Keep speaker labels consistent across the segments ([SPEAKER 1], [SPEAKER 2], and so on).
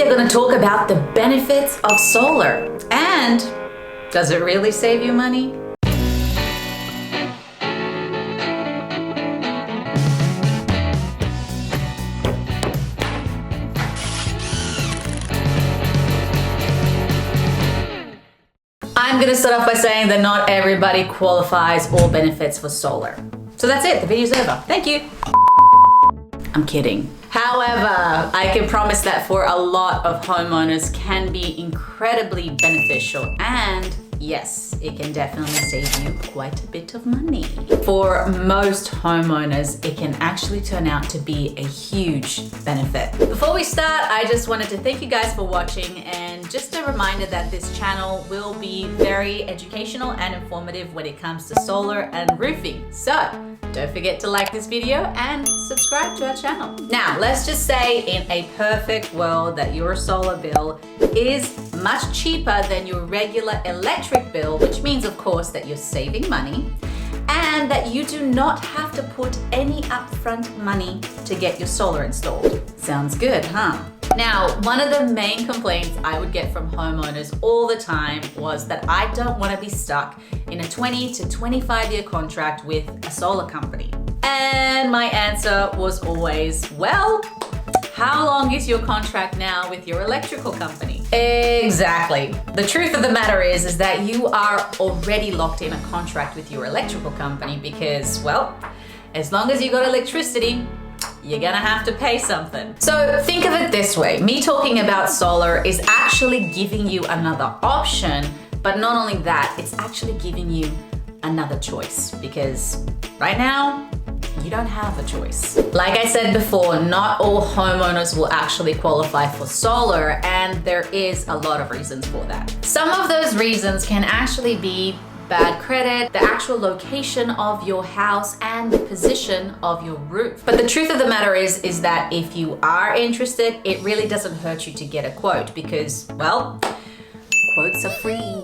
[SPEAKER 1] we are going to talk about the benefits of solar. And does it really save you money? I'm going to start off by saying that not everybody qualifies or benefits for solar. So that's it, the video's over. Thank you. I'm kidding. However, I can promise that for a lot of homeowners can be incredibly beneficial, and yes, it can definitely save you quite a bit of money. For most homeowners, it can actually turn out to be a huge benefit. Before we start, I just wanted to thank you guys for watching, and just a reminder that this channel will be very educational and informative when it comes to solar and roofing. So don't forget to like this video and subscribe to our channel. Now, let's just say in a perfect world that your solar bill is much cheaper than your regular electric bill, which means of course that you're saving money and that you do not have to put any upfront money to get your solar installed. Sounds good, huh? Now, one of the main complaints I would get from homeowners all the time was that I don't want to be stuck in a 20 to 25 year contract with a solar company. And my answer was always, well, how long is your contract now with your electrical company? Exactly. The truth of the matter is that you are already locked in a contract with your electrical company because, well, as long as you got electricity, you're gonna have to pay something. So think of it this way, me talking about solar is actually giving you another option, but not only that, it's actually giving you another choice because right now, you don't have a choice. Like I said before, not all homeowners will actually qualify for solar, and there is a lot of reasons for that. Some of those reasons can actually be bad credit, the actual location of your house, and the position of your roof. But the truth of the matter is that if you are interested, it really doesn't hurt you to get a quote because, well, quotes are free.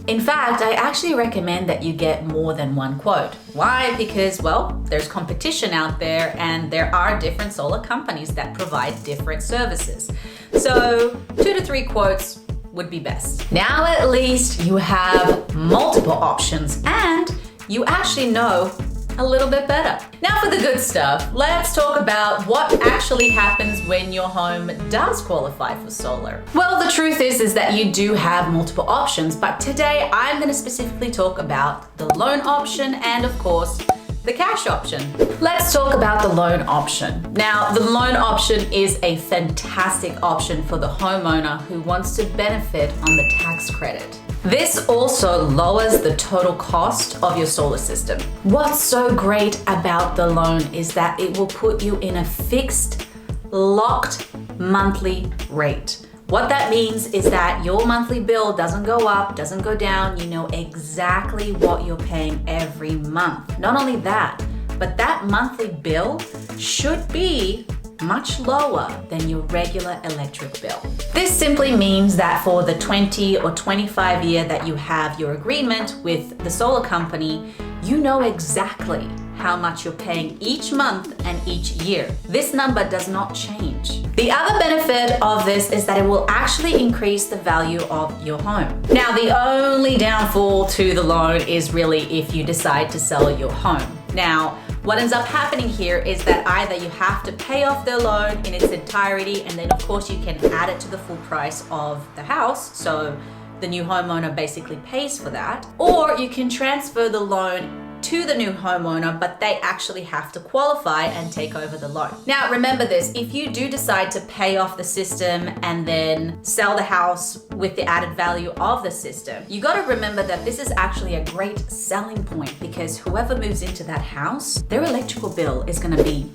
[SPEAKER 1] In fact, I actually recommend that you get more than one quote. Why? Because, well, there's competition out there and there are different solar companies that provide different services. So 2 to 3 quotes would be best. Now at least you have multiple options and you actually know a little bit better. Now for the good stuff, let's talk about what actually happens when your home does qualify for solar. Well, the truth is that you do have multiple options, but today I'm going to specifically talk about the loan option and of course, the cash option. Let's talk about the loan option. Now, the loan option is a fantastic option for the homeowner who wants to benefit on the tax credit. This also lowers the total cost of your solar system. What's so great about the loan is that it will put you in a fixed, locked monthly rate. What that means is that your monthly bill doesn't go up, doesn't go down. You know exactly what you're paying every month. Not only that, but that monthly bill should be much lower than your regular electric bill. This simply means that for the 20 or 25 year that you have your agreement with the solar company, you know exactly how much you're paying each month and each year. This number does not change. The other benefit of this is that it will actually increase the value of your home. Now, the only downfall to the loan is really if you decide to sell your home. Now, what ends up happening here is that either you have to pay off the loan in its entirety, and then of course you can add it to the full price of the house, so the new homeowner basically pays for that, or you can transfer the loan to the new homeowner, but they actually have to qualify and take over the loan. Now, remember this, if you do decide to pay off the system and then sell the house with the added value of the system, you got to remember that this is actually a great selling point because whoever moves into that house, their electrical bill is going to be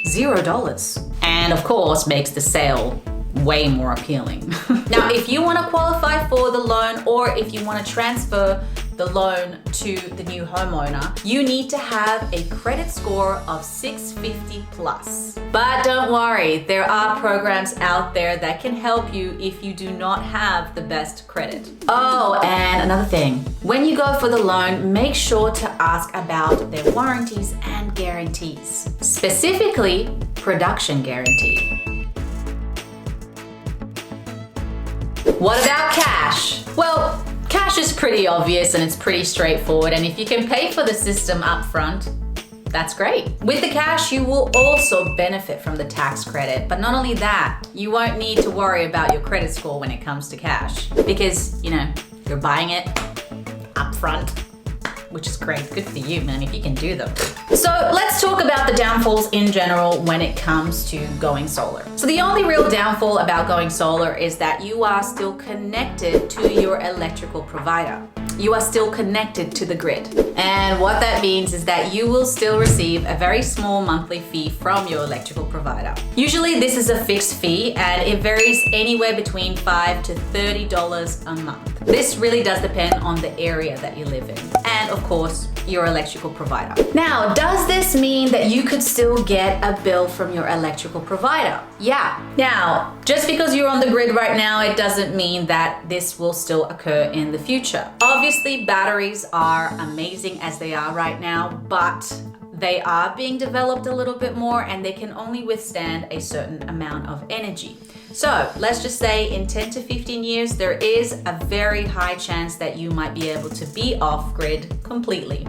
[SPEAKER 1] $0. And of course, makes the sale way more appealing. Now, if you want to qualify for the loan or if you want to transfer the loan to the new homeowner, you need to have a credit score of 650 plus. But don't worry, there are programs out there that can help you if you do not have the best credit. Oh, and another thing, when you go for the loan, make sure to ask about their warranties and guarantees, specifically production guarantee. What about cash? Well, cash is pretty obvious and it's pretty straightforward, and if you can pay for the system up front, that's great. With the cash, you will also benefit from the tax credit, but not only that, you won't need to worry about your credit score when it comes to cash because, you're buying it up front, which is great. Good for you, man, if you can do them. So let's talk about the downfalls in general when it comes to going solar. So the only real downfall about going solar is that you are still connected to your electrical provider. You are still connected to the grid. And what that means is that you will still receive a very small monthly fee from your electrical provider. Usually this is a fixed fee and it varies anywhere between $5 to $30 a month. This really does depend on the area that you live in and of course your electrical provider. Now, does this mean that you could still get a bill from your electrical provider? Yeah. Now, just because you're on the grid right now, it doesn't mean that this will still occur in the future. Obviously, batteries are amazing as they are right now, but they are being developed a little bit more and they can only withstand a certain amount of energy. So let's just say in 10 to 15 years, there is a very high chance that you might be able to be off grid completely.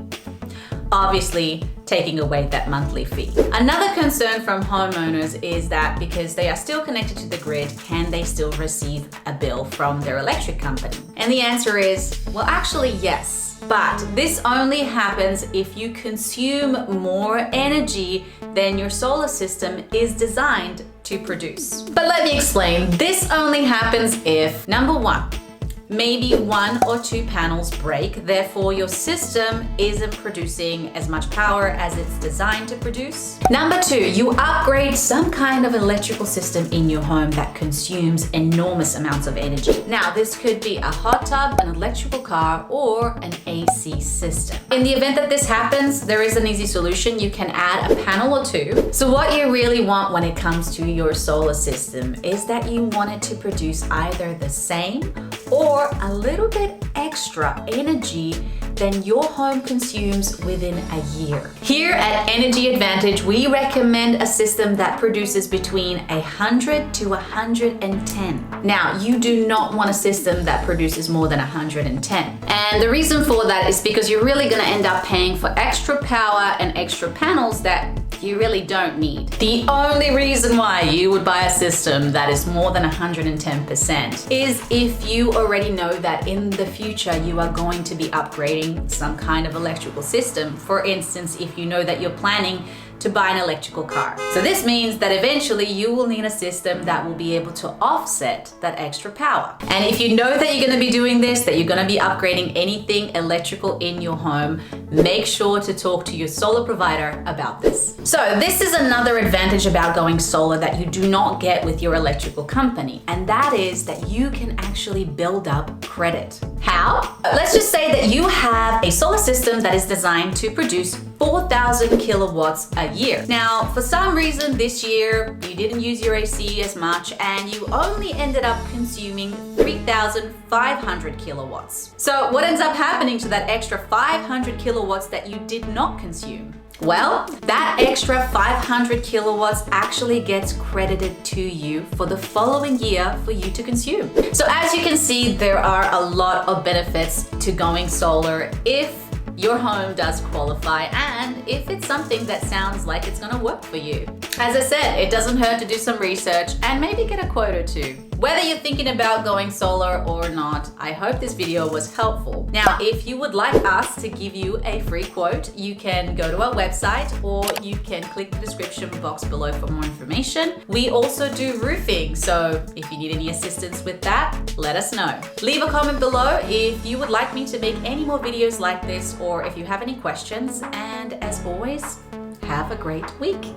[SPEAKER 1] Obviously, taking away that monthly fee. Another concern from homeowners is that because they are still connected to the grid, can they still receive a bill from their electric company? And the answer is, well, actually, yes. But this only happens if you consume more energy than your solar system is designed to produce. But let me explain. This only happens if, number one, maybe 1 or 2 panels break, therefore your system isn't producing as much power as it's designed to produce. Number 2, you upgrade some kind of electrical system in your home that consumes enormous amounts of energy. Now, this could be a hot tub, an electrical car, or an AC system. In the event that this happens, there is an easy solution. You can add a panel or 2. So what you really want when it comes to your solar system is that you want it to produce either the same or a little bit extra energy than your home consumes within a year. Here at Energy Advantage, we recommend a system that produces between 100 to 110. Now, you do not want a system that produces more than 110. And the reason for that is because you're really gonna end up paying for extra power and extra panels that you really don't need. The only reason why you would buy a system that is more than 110% is if you already know that in the future you are going to be upgrading some kind of electrical system. For instance, if you know that you're planning to buy an electrical car. So this means that eventually you will need a system that will be able to offset that extra power. And if you know that you're gonna be doing this, that you're gonna be upgrading anything electrical in your home, make sure to talk to your solar provider about this. So this is another advantage about going solar that you do not get with your electrical company, and that is that you can actually build up credit. How? Let's just say that you have a solar system that is designed to produce 4,000 kilowatts a year. Now, for some reason this year, you didn't use your AC as much and you only ended up consuming 3,500 kilowatts. So what ends up happening to that extra 500 kilowatts that you did not consume? Well, that extra 500 kilowatts actually gets credited to you for the following year for you to consume. So as you can see, there are a lot of benefits to going solar if your home does qualify and if it's something that sounds like it's gonna work for you. As I said, it doesn't hurt to do some research and maybe get a quote or two. Whether you're thinking about going solar or not, I hope this video was helpful. Now, if you would like us to give you a free quote, you can go to our website or you can click the description box below for more information. We also do roofing, so if you need any assistance with that, let us know. Leave a comment below if you would like me to make any more videos like this or if you have any questions, and as always, have a great week.